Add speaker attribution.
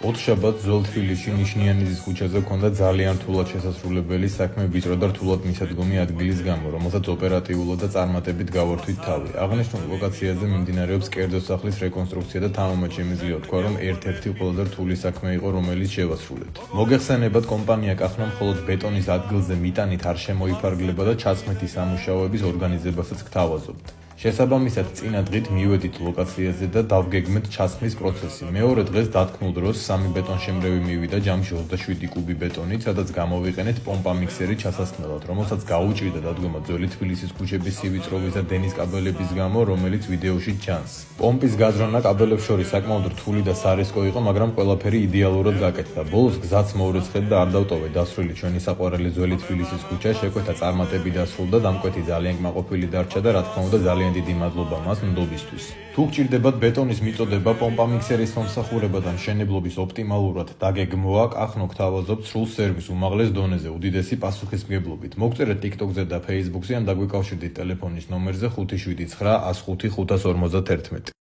Speaker 1: ოთხშაბათს ძველ თბილისში ნიშნიანიძის ქუჩაზე ჰქონდა ძალიან რთულად შესასრულებელი საქმე ვიწრო და რთულად მისადგომი ადგილის გამო, რომელსაც ოპერატიულად და წარმატებით გავართვით თავი. აღნიშნულ ლოკაციაზე მიმდინარეობს კერძო სახლის რეკონსტრუქცია და თამამად შემიძლია თქვა, რომ ერთ-ერთი ყველაზე რთული საქმე იყო, რომელიც შევასრულეთ. მოგეხსენებათ, კომპანია კახნა მხოლოდ ბეტონის ადგილზე მიტანით არ შემოიფარგლება და ჩასხმითი სამუშაოების ორგანიზებასაც გთავაზობთ. შესაბამისად, წინა დღით მივედით ლოკაციაზე და დავგეგმეთ ჩასხმის პროცესი. მეორე დღეს დათქმულ დროს სამი ბეტონშემრევი მივიდა ჯამში 27 კუბი ბეტონით, სადაც გამოვიყენეთ პომპა მიქსერი ჩასასხმელად, რომელსაც გაუჭირდა დადგომა ძველი თბილისის ქუჩების სივიწროვის და დენის კაბელების გამო, რომელიც ვიდეოში ჩანს. პომპის გაძრონა კაბელებს შორის საკმაოდ რთული და სარისკო იყო, მაგრამ ყველაფერი იდეალურად გაკეთდა. ბოლოს გზაც მოურიცხეთ და არ დავტოვეთ დასრული ჩვენი საყვარელი ძველი თბილისის ქუჩა, შეკვეთა წარმატებით დასრულდა, დამკვეთი ძალიან კმაყოფილი დარჩა და რა თქმა უნდა ძალიან დიდი მადლობა მას ნდობისთვის. თუ გჭირდებათ ბეტონის მიწოდება, პომპა მიქსერის მომსახურება და მშენებლობის ოპტიმალურად დაგეგმვა, კახნო გთავაზობთ სრულ სერვისს უმაღლეს დონეზე, უდიდესი პასუხისმგებლობით. მოგწერეთ TikTok-ზე და Facebook-ზე ან დაგვიკავშირდით ტელეფონის ნომერზე 579 105 551.